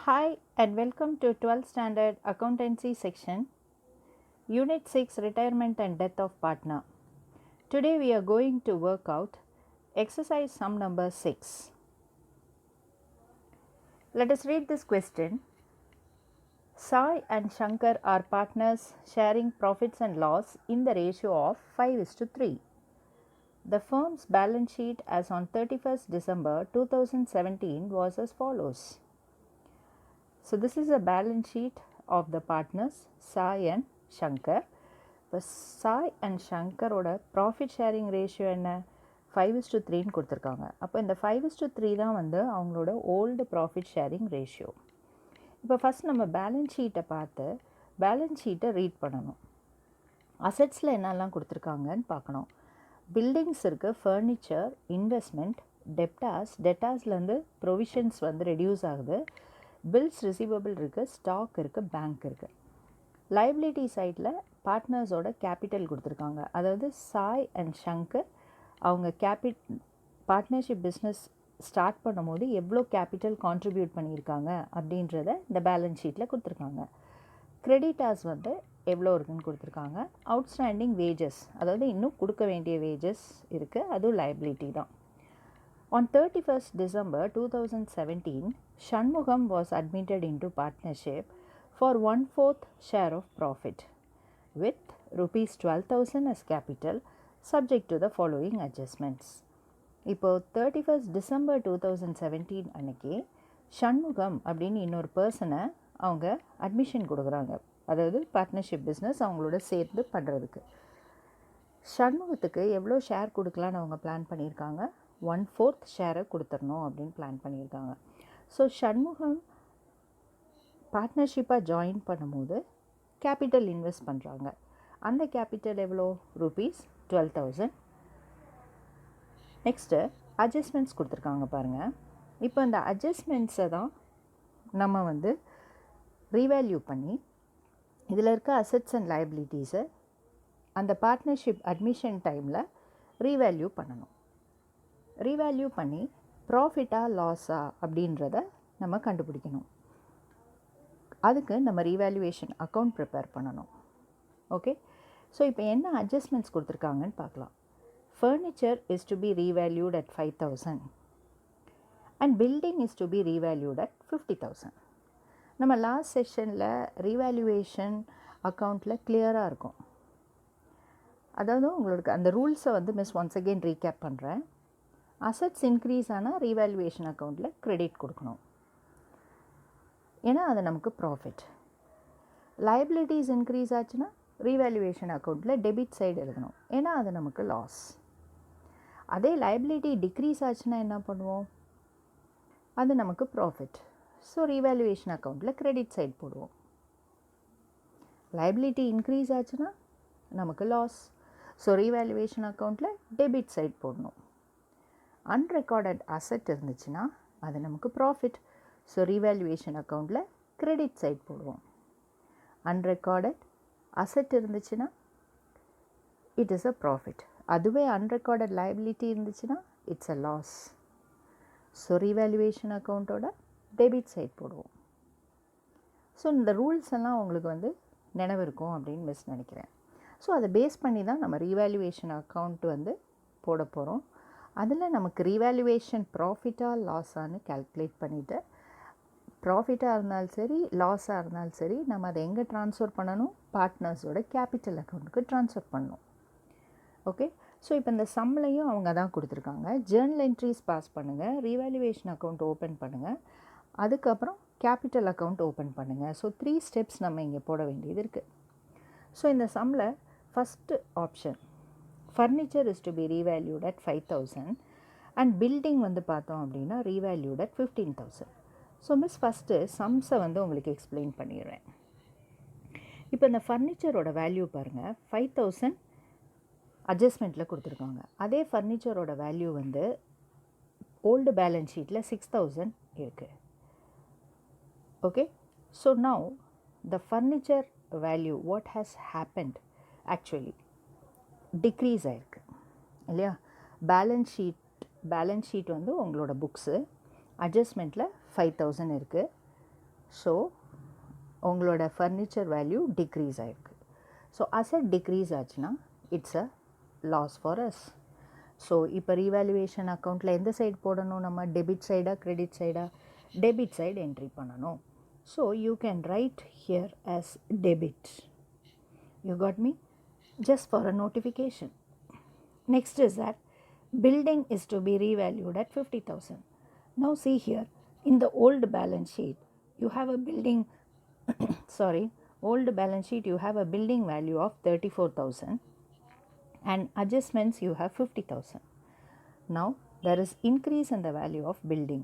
Hi and welcome to 12th Standard Accountancy section, Unit 6 Retirement and Death of Partner. Today we are going to work out exercise sum number 6. Let us read this question. Sai and Shankar are partners sharing profits and loss in the ratio of 5:3. The firm's balance sheet as on 31st December 2017 was as follows. So, this is a balance sheet of the partners Sai and Shankar. இப்போ Sai and ஷங்கரோட profit sharing ratio என்ன 5:3 கொடுத்துருக்காங்க. அப்போ இந்த 5:3 தான் வந்து அவங்களோட old profit sharing ratio. இப்போ ஃபஸ்ட் நம்ம பேலன்ஸ் ஷீட்டை பார்த்து பேலன்ஸ் ஷீட்டை ரீட் பண்ணணும். அசெட்ஸில் என்னெல்லாம் கொடுத்துருக்காங்கன்னு பார்க்கணும். பில்டிங்ஸ் இருக்குது, ஃபர்னிச்சர், இன்வெஸ்ட்மெண்ட், டெட்டாஸ்லேருந்து ப்ரொவிஷன்ஸ் வந்து ரெடியூஸ் ஆகுது, பில்ஸ் ரிசீவபிள் இருக்குது, ஸ்டாக் இருக்குது, பேங்க் இருக்குது. லைபிலிட்டி சைடில் பார்ட்னர்ஸோட கேபிட்டல் கொடுத்துருக்காங்க. அதாவது சாய் அண்ட் ஷங்கர் அவங்க பார்ட்னர்ஷிப் பிஸ்னஸ் ஸ்டார்ட் பண்ணும்போது எவ்வளோ கேபிட்டல் கான்ட்ரிபியூட் பண்ணியிருக்காங்க அப்படின்றத இந்த பேலன்ஸ் ஷீட்டில் கொடுத்துருக்காங்க. கிரெடிட்டார்ஸ் வந்து எவ்வளோ இருக்குதுன்னு கொடுத்துருக்காங்க. அவுட்ஸ்டாண்டிங் வேஜஸ், அதாவது இன்னும் கொடுக்க வேண்டிய வேஜஸ் இருக்குது, அதுவும் லைபிலிட்டி தான். On 31st December 2017, Shanmugam was admitted into partnership for 1/4 share of profit with rupees 12,000 as capital subject to the following adjustments. இப்போ 31st December 2017 அன்னைக்கு ஷண்முகம் அப்படின்னு இன்னொரு பர்சனை அவங்க அட்மிஷன் கொடுக்குறாங்க. அதாவது பார்ட்னர்ஷிப் பிஸ்னஸ் அவங்களோட சேர்ந்து பண்ணுறதுக்கு. ஷண்முகத்துக்கு எவ்வளோ ஷேர் கொடுக்கலான்னு அவங்க பிளான் பண்ணியிருக்காங்க. 1/4 ஷேரை கொடுத்துடணும் அப்படின்னு பிளான் பண்ணியிருக்காங்க. ஸோ ஷண்முகம் பார்ட்னர்ஷிப்பாக ஜாயின் பண்ணும்போது கேபிட்டல் இன்வெஸ்ட் பண்ணுறாங்க. அந்த கேபிட்டல் எவ்வளோ? rupees 12,000. நெக்ஸ்ட்டு அட்ஜஸ்ட்மெண்ட்ஸ் கொடுத்துருக்காங்க பாருங்கள். இப்போ இந்த அட்ஜஸ்ட்மெண்ட்ஸை தான் நம்ம வந்து ரீவேல்யூ பண்ணி இதில் இருக்க அசெட்ஸ் அண்ட் லைபிலிட்டிஸை அந்த பார்ட்னர்ஷிப் அட்மிஷன் டைமில் ரீவேல்யூ பண்ணணும். ரீவேல்யூ பண்ணி ப்ராஃபிட்டா லாஸா அப்படின்றத நம்ம கண்டுபிடிக்கணும். அதுக்கு நம்ம ரீவேல்யூவேஷன் அக்கௌண்ட் ப்ரிப்பேர் பண்ணணும். ஓகே, ஸோ இப்போ என்ன அட்ஜஸ்ட்மெண்ட்ஸ் கொடுத்துருக்காங்கன்னு பார்க்கலாம். Furniture is to be revalued at 5,000 and building is to be revalued at 50,000. நம்ம லாஸ்ட் செஷனில் ரீவேல்யூவேஷன் அக்கௌண்ட்டில் கிளியராக இருக்கும். அதாவது உங்களுக்கு அந்த ரூல்ஸை வந்து மிஸ் ஒன்ஸ் அகெயின் ரீகேப் பண்ணுறேன். அசெட்ஸ் இன்க்ரீஸ் ஆனால் ரீவேல்யூவேஷன் அக்கௌண்ட்டில் கிரெடிட் கொடுக்கணும், ஏன்னா அது நமக்கு ப்ராஃபிட். லைபிலிட்டிஸ் இன்க்ரீஸ் ஆச்சுன்னா ரீவேல்யூவேஷன் அக்கௌண்ட்டில் டெபிட் சைடு எழுதணும், ஏன்னா அது நமக்கு லாஸ். அதே லைபிலிட்டி டிக்ரீஸ் ஆச்சுன்னா என்ன பண்ணுவோம்? அது நமக்கு ப்ராஃபிட். ஸோ ரீவேல்யூவேஷன் அக்கௌண்ட்டில் கிரெடிட் சைடு போடுவோம். லைபிலிட்டி இன்க்ரீஸ் ஆச்சுன்னா நமக்கு லாஸ். ஸோ ரீவேல்யூவேஷன் அக்கௌண்ட்டில் டெபிட் சைடு போடணும். அன்ரெக்கார்டட் அசெட் இருந்துச்சுன்னா அது நமக்கு ப்ராஃபிட். ஸோ ரீவேல்யூவேஷன் அக்கௌண்ட்டில் கிரெடிட் சைட் போடுவோம். அன்ரெக்கார்டட் அசெட் இருந்துச்சுன்னா இட் இஸ் அ ப்ராஃபிட். அதுவே அன்ரெக்கார்டட் லைபிலிட்டி இருந்துச்சுன்னா it's a loss. So revaluation அக்கௌண்ட்டோட டெபிட் சைட் போடுவோம். ஸோ இந்த ரூல்ஸ் எல்லாம் உங்களுக்கு வந்து நினைவு இருக்கும் அப்படின்னு மிஸ் நினைக்கிறேன். ஸோ அதை பேஸ் பண்ணி தான் நம்ம ரீவேல்யூவேஷன் அக்கௌண்ட் வந்து போட போகிறோம். அதில் நமக்கு ரீவேல்யூவேஷன் ப்ராஃபிட்டாக லாஸான்னு கால்குலேட் பண்ணிவிட்டு, ப்ராஃபிட்டாக இருந்தாலும் சரி லாஸாக இருந்தாலும் சரி நம்ம அதை எங்கே ட்ரான்ஸ்ஃபர் பண்ணணும்? பார்ட்னர்ஸோட கேபிட்டல் அக்கௌண்ட்டுக்கு ட்ரான்ஸ்ஃபர் பண்ணணும். ஓகே, ஸோ இப்போ இந்த சம்லையும் அவங்க தான் கொடுத்துருக்காங்க. ஜேர்னல் என்ட்ரிஸ் பாஸ் பண்ணுங்கள், ரீவேல்யூவேஷன் அக்கௌண்ட் ஓப்பன் பண்ணுங்கள், அதுக்கப்புறம் கேபிட்டல் அக்கௌண்ட் ஓப்பன் பண்ணுங்கள். ஸோ 3 ஸ்டெப்ஸ் நம்ம இங்கே போட வேண்டியது இருக்குது. ஸோ இந்த சம்மில் first option furniture is to be revalued at 5,000 and building வந்து பார்த்தோம் அப்படின்னா revalued at 15,000. So miss first சம்ஸை வந்து உங்களுக்கு எக்ஸ்பிளைன் பண்ணிடுறேன். இப்போ இந்த ஃபர்னிச்சரோட வேல்யூ பாருங்கள், 5,000 அட்ஜஸ்ட்மெண்ட்டில் கொடுத்துருக்காங்க. அதே ஃபர்னிச்சரோட வேல்யூ வந்து ஓல்டு பேலன்ஸ் ஷீட்டில் 6,000 இருக்குது. Okay, so now the furniture value what has happened actually decrease ஆகிருக்கு இல்லையா? பேலன்ஸ் ஷீட் வந்து உங்களோட புக்ஸு அட்ஜஸ்ட்மெண்ட்டில் 5,000 இருக்குது. ஸோ உங்களோட ஃபர்னிச்சர் வேல்யூ டிக்ரீஸ் ஆகிருக்கு. ஸோ அசட் டிக்ரீஸ் ஆச்சுன்னா it's a loss for us. So இப்போ ரீவேல்யூவேஷன் அக்கௌண்ட்டில் எந்த சைடு போடணும், நம்ம டெபிட் சைடா கிரெடிட் சைடா? டெபிட் சைடு என்ட்ரி பண்ணணும். So you can write here as debit. You got me? Just for a notification. Next is that building is to be revalued at 50,000. Now see here, in the old balance sheet, you have a building, old balance sheet you have a building value of 34,000 and adjustments you have 50,000. Now there is increase in the value of building.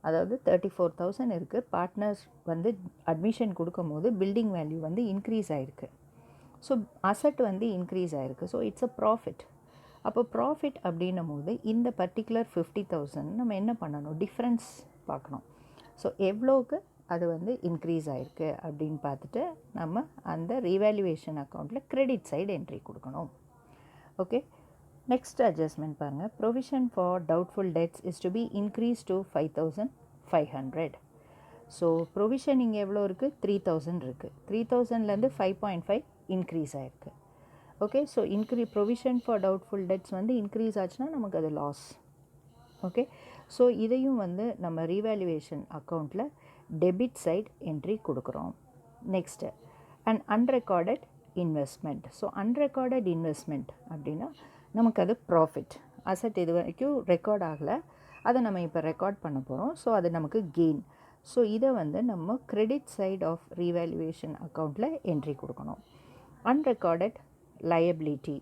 அதாவது 34,000 இருக்குது. Partners வந்து admission கொடுக்கும் போது building value வந்து increase ஆகிருக்கு. So asset வந்து increase ஆகிருக்கு. So it's a profit. அப்போ ப்ராஃபிட் அப்படின்னும் போது இந்த பர்டிகுலர் 50,000 நம்ம என்ன பண்ணணும், டிஃப்ரென்ஸ் பார்க்கணும். ஸோ எவ்வளோக்கு அது வந்து இன்க்ரீஸ் ஆகிருக்கு அப்படின்னு பார்த்துட்டு நம்ம அந்த ரீவேல்யூவேஷன் அக்கௌண்ட்டில் கிரெடிட் சைடு என்ட்ரி கொடுக்கணும். ஓகே, நெக்ஸ்ட் அட்ஜஸ்ட்மெண்ட் பாருங்கள். Provision for doubtful debts is to be increase to 5,500. So provision இங்கே எவ்வளோ இருக்குது, 3,000 இருக்குது. 3,000லேருந்து 5.5 இன்க்ரீஸ் ஆகிருக்கு. Okay, so provision for doubtful debts வந்து இன்க்ரீஸ் ஆச்சுன்னா நமக்கு அது லாஸ். ஓகே, ஸோ இதையும் வந்து நம்ம ரீவேல்யூவேஷன் அக்கௌண்ட்டில் டெபிட் சைட் என்ட்ரி கொடுக்குறோம். Next and unrecorded investment. So unrecorded investment அப்படின்னா நமக்கு அது ப்ராஃபிட். அசட் இது வரைக்கும் ரெக்கார்ட் ஆகலை, அதை நம்ம இப்போ ரெக்கார்ட் பண்ண போகிறோம். ஸோ அது நமக்கு கெயின். ஸோ இதை வந்து நம்ம கிரெடிட் சைட் ஆஃப் ரீவேல்யூவேஷன் அக்கௌண்ட்டில் என்ட்ரி கொடுக்கணும். Unrecorded liability.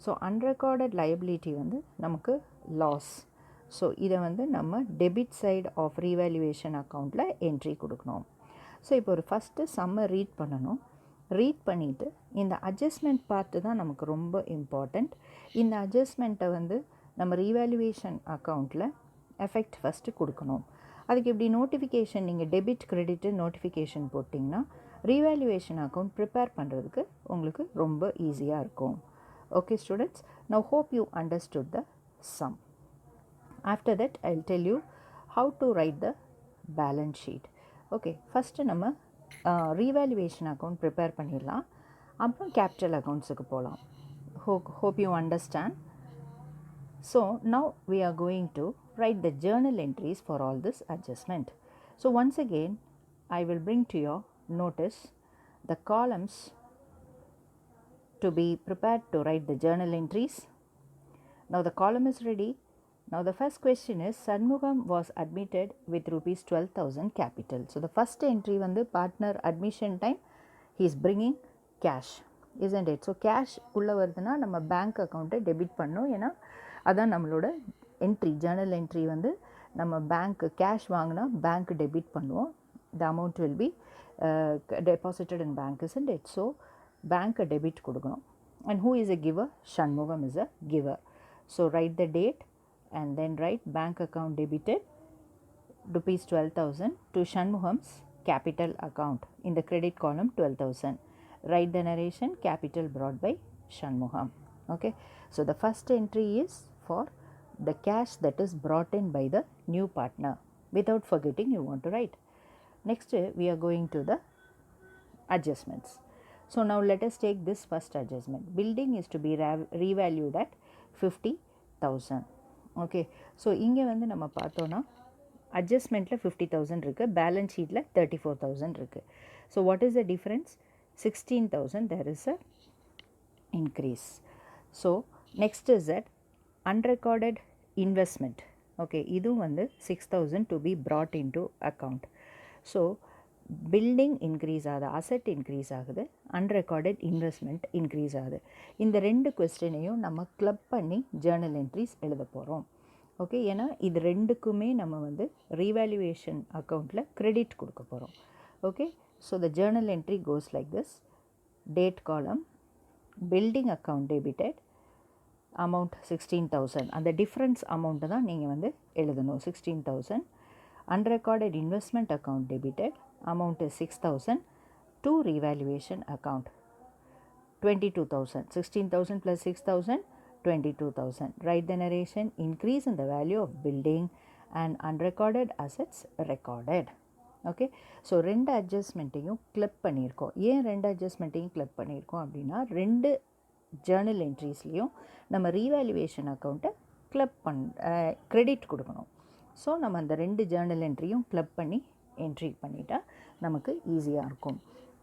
So unrecorded liability வந்து நமக்கு லாஸ். ஸோ இதை வந்து நம்ம டெபிட் சைடு ஆஃப் ரீவேல்யூவேஷன் அக்கௌண்ட்டில் என்ட்ரி கொடுக்கணும். ஸோ இப்போ ஒரு ஃபஸ்ட்டு சம்மை ரீட் பண்ணணும். ரீட் பண்ணிவிட்டு இந்த அட்ஜஸ்ட்மெண்ட் பார்ட்டு தான் நமக்கு ரொம்ப இம்பார்ட்டண்ட். இந்த அட்ஜஸ்ட்மெண்ட்டை வந்து நம்ம ரீவேல்யூவேஷன் அக்கௌண்ட்டில் எஃபெக்ட் ஃபஸ்ட்டு கொடுக்கணும். அதுக்கு இப்படி நோட்டிஃபிகேஷன் நீங்கள் டெபிட் கிரெடிட்டு நோட்டிஃபிகேஷன் போட்டிங்கன்னா ரீவேல்யூவேஷன் அக்கௌண்ட் ப்ரிப்பேர் பண்ணுறதுக்கு உங்களுக்கு ரொம்ப ஈஸியாக இருக்கும். Okay students, now hope you understood the some. After that I will tell you how to write the balance sheet. Okay, first நம்ம ரீவேல்யூவேஷன் அக்கௌண்ட் ப்ரிப்பேர் பண்ணிடலாம். அப்புறம் capital அக்கௌண்ட்ஸுக்கு போகலாம். Hope you understand. So now we are going to write the journal entries for all this adjustment. So once again I will bring to your notice the columns to be prepared to write the journal entries. Now the column is ready. Now the first question is Shanmugam was admitted with rupees 12,000 capital. So the first entry வந்து partner admission time he is bringing cash, isn't it? So cash உள்ள வருதுன்னா நம்ம bank அக்கௌண்ட்டை debit பண்ணோம். ஏன்னா அதான் நம்மளோட entry, Journal entry வந்து நம்ம பேங்க்கு கேஷ் வாங்கினா பேங்க் டெபிட் பண்ணுவோம். The amount will be deposited in bank, isn't it? So பேங்க்கை டெபிட் கொடுக்கணும். And who is a giver? Shanmugam is a giver. So write the date and then write bank account debited rupees 12,000 to Shanmugam's capital account. In the credit column 12,000. Write the narration capital brought by Shanmugam. Okay. So the first entry is for the cash that is brought in by the new partner. Without forgetting you want to write. Next we are going to the adjustments. So now let us take this first adjustment. Building is to be revalued at 50,000. Okay, so இங்கே வந்து நம்ம பார்த்தோன்னா அட்ஜஸ்ட்மெண்ட்டில் 50,000 இருக்குது, balance ஷீட்டில் 34,000 இருக்குது. So what is the difference? 16,000 there is a increase. So next is that unrecorded investment. Okay, இதுவும் வந்து 6,000 to be brought into account. So building increase ஆகுது, அசட் இன்க்ரீஸ் ஆகுது, அன்ரெக்கார்டட் இன்வெஸ்ட்மெண்ட் இன்க்ரீஸ் ஆகுது. இந்த ரெண்டு கொஸ்டினையும் நம்ம கிளப் பண்ணி ஜேர்னல் என்ட்ரிஸ் எழுத போகிறோம். ஓகே, ஏன்னா இது ரெண்டுக்குமே நம்ம வந்து ரீவேல்யூவேஷன் அக்கௌண்ட்டில் கிரெடிட் கொடுக்க போகிறோம். Okay, so the Journal entry cos like this. Date காலம், பில்டிங் அக்கௌண்ட் டெபிட்டட், அமௌண்ட் 16,000. அந்த டிஃப்ரென்ஸ் அமௌண்ட்டை தான் நீங்கள் வந்து எழுதணும். 16,000. Unrecorded investment account debited, amount is 6,000 to revaluation account 22,000. 16,000 plus 6,000, 22,000. Write the narration, increase in the value of building and unrecorded assets recorded. Okay. So 2 அட்ஜஸ்ட்மெண்ட்டையும் club பண்ணியிருக்கோம். ஏன் 2 அட்ஜஸ்ட்மெண்ட்டையும் கிளப் பண்ணியிருக்கோம் அப்படின்னா 2 ஜேர்னல் என்ட்ரிஸ்லேயும் நம்ம ரீவேல்யூவேஷன் அக்கௌண்ட்டை கிளப் கிரெடிட் கொடுக்கணும். So நம்ம அந்த 2 ஜேர்னல் என்ட்ரியும் கிளப் பண்ணி என்ட்ரி பண்ணிட்டா நமக்கு ஈஸியாக இருக்கும்.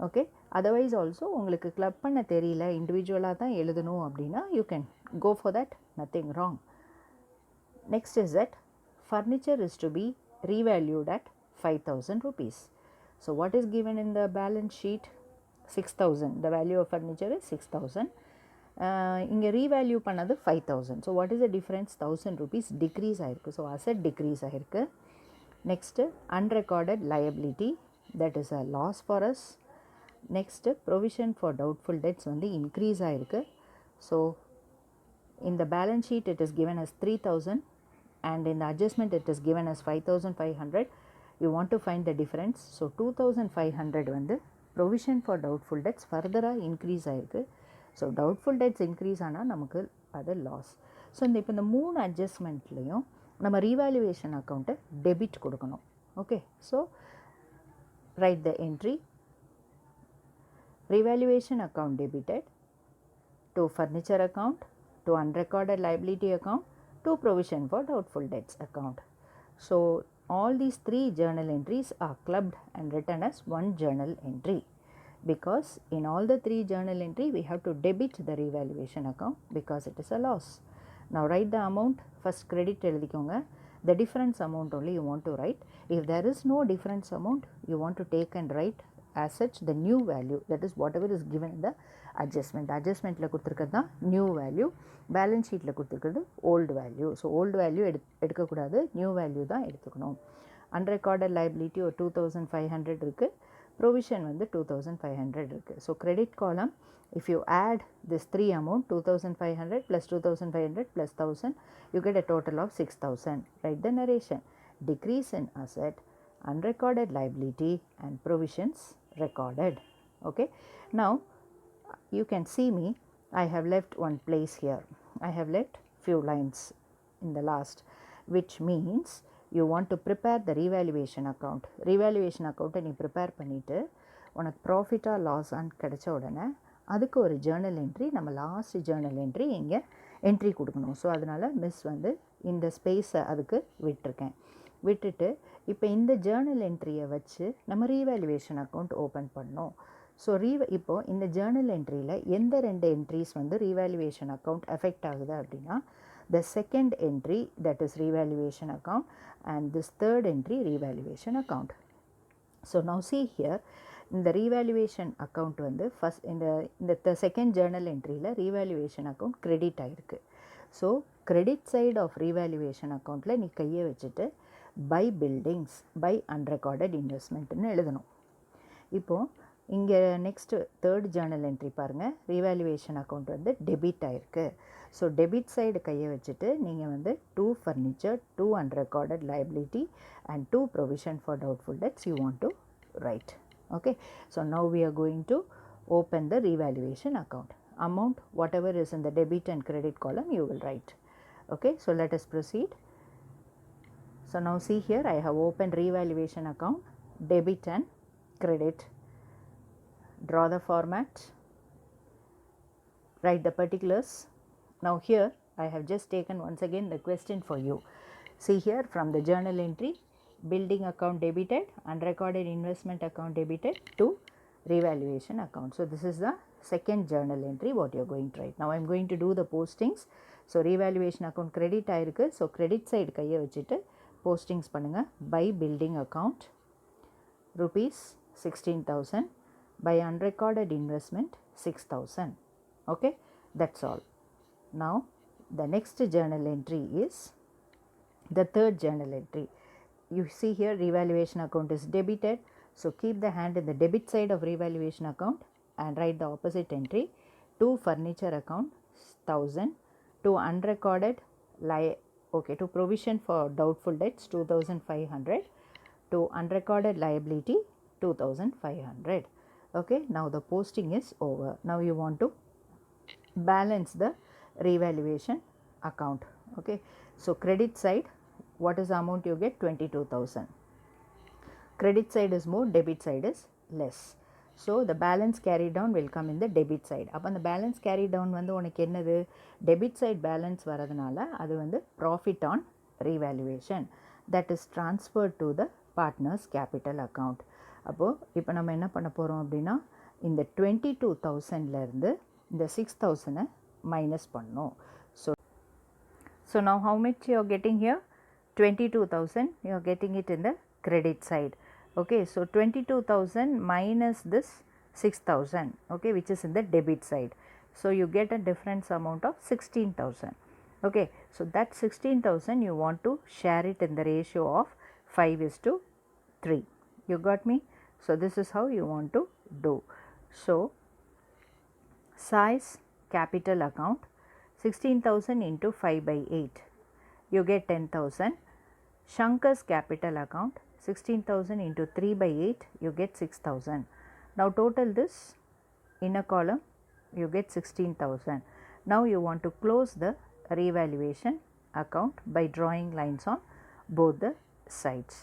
ஓகே. அதர்வைஸ் ஆல்சோ உங்களுக்கு கிளப் பண்ண தெரியல, இண்டிவிஜுவலாக தான் எழுதணும் அப்படின்னா you can go for that, nothing wrong. Next is that furniture is to be revalued at 5,000 rupees. So what is given in the balance sheet? 6,000. The value of furniture is 6,000. இங்கே revalue பண்ணது 5,000. So what is the difference? 1,000 rupees decrease ஆகிருக்கு. So asset decrease ஆகிருக்கு. Next unrecorded liability, that is a loss for us. Next provision for doubtful debts வந்து increase ஆகிருக்கு. So in the balance sheet it is given as 3,000 and in the adjustment it is given as 5,500. You want to find the difference. So 2,500 வந்து provision for doubtful debts ஃபர்தராக increase ஆகிருக்கு. So doubtful debts increase ஆனால் நமக்கு அது loss. So இப்போ இந்த 3 அட்ஜஸ்ட்மெண்ட்லேயும் நம்ம revaluation அக்கௌண்ட்டை டெபிட் கொடுக்கணும். Okay. So write the entry, revaluation account debited to furniture account, to unrecorded liability account, to provision for doubtful debts account. So all these 3 journal entries are clubbed and written as one journal entry, because in all the 3 journal entry we have to debit the revaluation account because it is a loss. Now write the amount. First credit எழுதிக்கோங்க. The difference amount only you want to write. If there is no difference amount, you want to take and write as such the new value, that is whatever is given in the adjustment. Adjustmentல கொடுத்துருக்கிறது தான் new value, balance ஷீட்டில் கொடுத்துருக்கிறது old value. So old value எடுக்கக்கூடாது, new value தான் எடுத்துக்கணும். Unrecorded liability ஒரு 2,500 இருக்குது, provision வந்து 2,500 இருக்குது. ஸோ கிரெடிட் காலம், if you add this 3 amount 2,500 plus 2,500 plus 1,000, you get a total of 6,000. Write the narration. Decrease in asset, unrecorded liability and provisions recorded. Okay. Now you can see me, I have left one place here. I have left few lines in the last, which means you want to prepare the revaluation account. Revaluation account நீ prepare பண்ணிட்டு உனக்கு ப்ராஃபிட்டா லாஸான்னு கிடைச்ச உடனே அதுக்கு ஒரு Journal entry, நம்ம last Journal entry இங்கே entry கொடுக்கணும். ஸோ அதனால் மிஸ் வந்து இந்த ஸ்பேஸை அதுக்கு விட்டுட்டு இப்போ இந்த ஜேர்னல் என்ட்ரியை வச்சு நம்ம ரீவேல்யூவேஷன் அக்கௌண்ட் ஓப்பன் பண்ணோம். ஸோ இப்போது இந்த ஜேர்னல் என்ட்ரியில் எந்த 2 என்ட்ரிஸ் வந்து ரீவேல்யூவேஷன் அக்கௌண்ட் எஃபெக்ட் ஆகுது அப்படின்னா the second entry, that is revaluation account, and this third entry revaluation account. So now see here, in the revaluation account வந்து first in the second journal entryல revaluation account credit ஆயிருக்கு. So credit side of revaluation accountல நீ கையை வச்சுட்டு by buildings, by unrecorded investmentன்னு எழுதணும். இப்போது இங்கே next third Journal entry பாருங்கள், revaluation account வந்து டெபிட் ஆகிருக்கு. ஸோ டெபிட் சைடு கையை வச்சுட்டு நீங்கள் வந்து 2 furniture, 2 unrecorded liability and 2 provision for doubtful debts you want to write. Okay. So now we are going to open the revaluation account. Amount whatever is in the debit and credit column you will write. Okay. So let us proceed. So now see here, I have opened revaluation account, debit and credit. Draw the format, write the particulars. Now here I have just taken once again the question for you. See here, from the journal entry, building account debited, unrecorded investment account debited to revaluation account. So this is the second journal entry what you are going to write. Now I am going to do the postings. So revaluation account credit ஆயிருக்கு. So credit side கையை வச்சுட்டு postings பண்ணுங்க. By building account rupees 16,000, by unrecorded investment 6,000. Okay, that's all. Now the next journal entry is the third journal entry. You see here, revaluation account is debited, so keep the hand in the debit side of revaluation account and write the opposite entry. To furniture account 1,000, to unrecorded to provision for doubtful debts 2,500, to unrecorded liability 2,500. Okay, now the posting is over. Now you want to balance the revaluation account. Okay, so credit side, what is the amount you get? 22,000. credit side is more, debit side is less. So the balance carried down will come in the debit side. அப்போ அந்த balance carried down வந்து உனக்கு என்னது, debit side balance வரதுனால அது வந்து profit on revaluation that is transferred to the partners capital account. அப்போ இப்போ நம்ம என்ன பண்ண போகிறோம் அப்படின்னா, இந்த 22,000 இருந்து இந்த 6,000 மைனஸ் பண்ணோம். So now how much you are getting here? 22,000 you are getting it in the credit side. Okay, so 22,000 minus this 6,000, okay, which is in the debit side. So you get a difference amount of 16,000. Okay, so that 16,000 you want to share it in the ratio of 5:3. You got me? So this is how you want to do. So size capital account 16,000 into 5/8, you get 10,000. Shankar's capital account 16,000 into 3/8, you get 6,000. Now total this in a column, you get 16,000. Now you want to close the revaluation account by drawing lines on both the sides.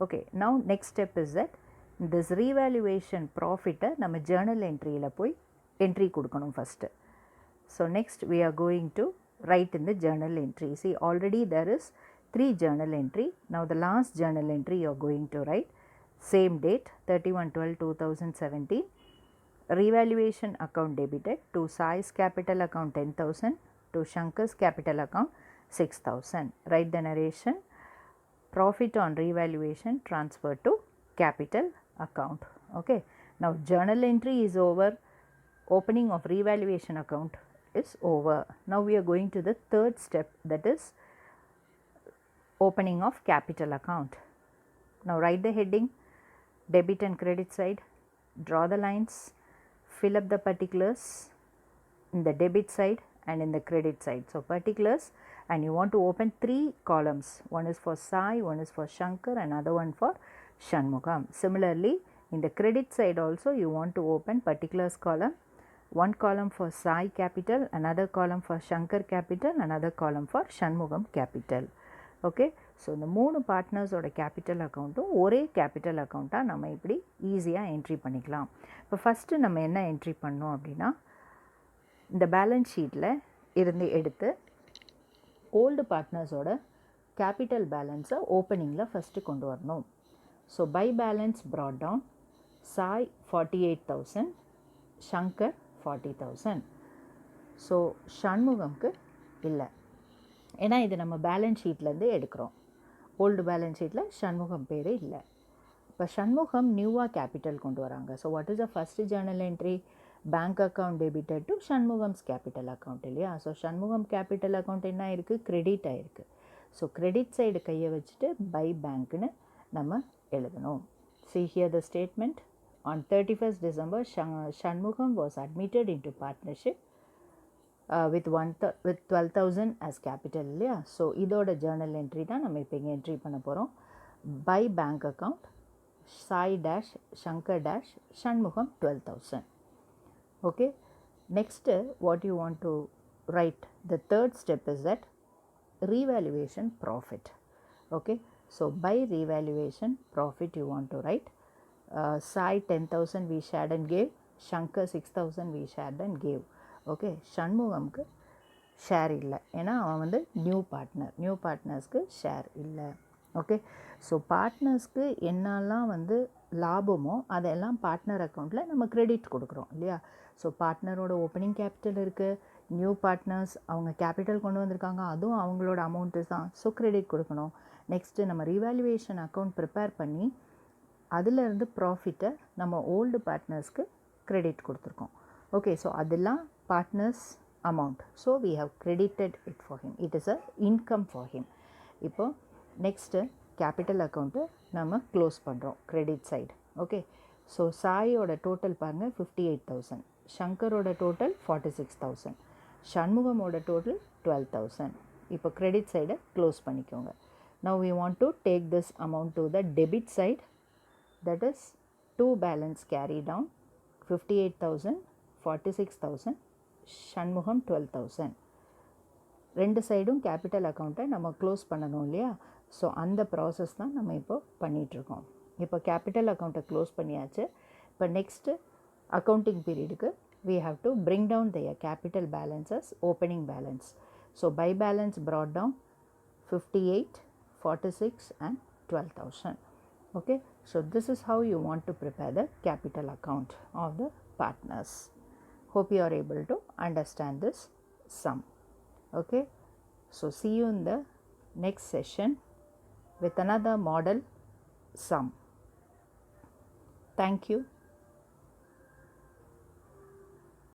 Okay, now next step is that this revaluation profit நம்ம journal entryல போய் entry கொடுக்கணும் first. So next we are going to write in the journal entry. See, already there is 3 journal entry. Now the last journal entry you are going to write same date 31/12/2017. Revaluation account debited to Sai's capital account 10,000, to Shankar's capital account 6,000. Write the narration. Profit on revaluation transferred to capital account. Okay. Now journal entry is over. Opening of revaluation account is over. Now we are going to the third step, that is opening of capital account. Now write the heading, debit and credit side, draw the lines, fill up the particulars in the debit side and in the credit side. So particulars, and you want to open 3 columns. One is for Sai, one is for Shankar, another one for Shanmugam. Similarly, in the credit side also you want to open particulars column, one column for Sai capital, another column for Shankar capital, another column for Shanmugam capital. Okay, so இந்த 3 பார்ட்னர்ஸோட capital அக்கௌண்ட்டும் ஒரே capital அக்கௌண்ட்டாக நம்ம இப்படி ஈஸியாக entry பண்ணிக்கலாம். இப்போ first நம்ம என்ன entry பண்ணோம் அப்படின்னா, இந்த பேலன்ஸ் ஷீட்டில் இருந்து எடுத்து ஓல்டு பார்ட்னர்ஸோட கேபிட்டல் பேலன்ஸை ஓப்பனிங்கில் ஃபஸ்ட்டு கொண்டு வரணும். So by balance brought down, Sai 48,000, Shankar 40,000. So ஷண்முகம்க்கு இல்லை, ஏன்னா இது நம்ம பேலன்ஸ் ஷீட்லேருந்து எடுக்கிறோம். ஓல்டு பேலன்ஸ் ஷீட்டில் ஷண்முகம் பேர் இல்லை. இப்போ ஷண்முகம் நியூவாக கேபிட்டல் கொண்டு வராங்க. So what is the first journal entry? Bank account debited to ஷண்முகம்ஸ் கேபிட்டல் அக்கௌண்ட் இல்லையா? ஸோ ஷண்முகம் கேபிட்டல் அக்கௌண்ட் என்ன ஆயிருக்கு? கிரெடிட் ஆயிருக்கு. ஸோ கிரெடிட் சைடு கையை வச்சுட்டு பை பேங்க்னு நம்ம எழுதணும். See here the statement. On 31st December, Shanmugam was admitted into partnership with 12,000 as capital இல்லையா? ஸோ இதோட ஜேர்னல் என்ட்ரி தான் நம்ம இப்போ இங்கே என்ட்ரி பண்ண போகிறோம். By bank account Sai dash Shankar dash Shanmugam 12,000. Okay, next what you want to write, the third step is that revaluation profit. Okay, so by revaluation profit you want to write Sai 10,000 we shared and gave, Shankar 6,000 we shared and gave. Okay, ஷண்முகம்க்கு share இல்லை, ஏன்னா அவன் வந்து new பார்ட்னர்ஸ்க்கு share இல்லை. Okay, so பார்ட்னர்ஸ்க்கு என்னெல்லாம் வந்து லாபமோ அதெல்லாம் பார்ட்னர் அக்கௌண்ட்டில் நம்ம கிரெடிட் கொடுக்குறோம் இல்லையா? ஸோ பார்ட்னரோட ஓப்பனிங் கேபிட்டல் இருக்குது, நியூ பார்ட்னர்ஸ் அவங்க கேபிட்டல் கொண்டு வந்திருக்காங்க, அதுவும் அவங்களோட அமௌண்ட்டு தான், ஸோ கிரெடிட் கொடுக்கணும். நெக்ஸ்ட்டு நம்ம ரீவேல்யூவேஷன் அக்கௌண்ட் ப்ரிப்பேர் பண்ணி அதிலிருந்து ப்ராஃபிட்டை நம்ம ஓல்டு பார்ட்னர்ஸ்க்கு கிரெடிட் கொடுத்துருக்கோம். ஓகே, ஸோ அதெல்லாம் partners amount, so we have credited it for him, it is a income for him. இப்போது நெக்ஸ்ட்டு கேபிட்டல் அக்கௌண்ட்டு நம்ம க்ளோஸ் பண்ணுறோம் கிரெடிட் சைடு. ஓகே, ஸோ சாயோட டோட்டல் பாருங்கள் 58,000, ஷங்கரோட டோட்டல் 46,000, ஷண்முகமோட டோட்டல் 12,000. இப்போ கிரெடிட் சைடை க்ளோஸ் பண்ணிக்கோங்க. Now we want to take this amount to the debit side, that is 2 balance carry down, 58,000, 46,000, Shanmugam 12,000. ரெண்டு சைடும் கேபிட்டல் அக்கௌண்ட்டை நம்ம க்ளோஸ் பண்ணணும் இல்லையா? ஸோ அந்த ப்ராசஸ் தான் நம்ம இப்போ பண்ணிகிட்ருக்கோம். இப்போ கேபிட்டல் அக்கௌண்ட்டை க்ளோஸ் பண்ணியாச்சு. இப்போ நெக்ஸ்ட்டு அக்கௌண்டிங் பீரியடுக்கு we have to bring down their capital balance as opening balance. So by balance brought down 58, 46 and 12,000. Okay, so this is how you want to prepare the capital account of the partners. Hope you are able to understand this sum. Okay, so see you in the next session with another model sum. Thank you.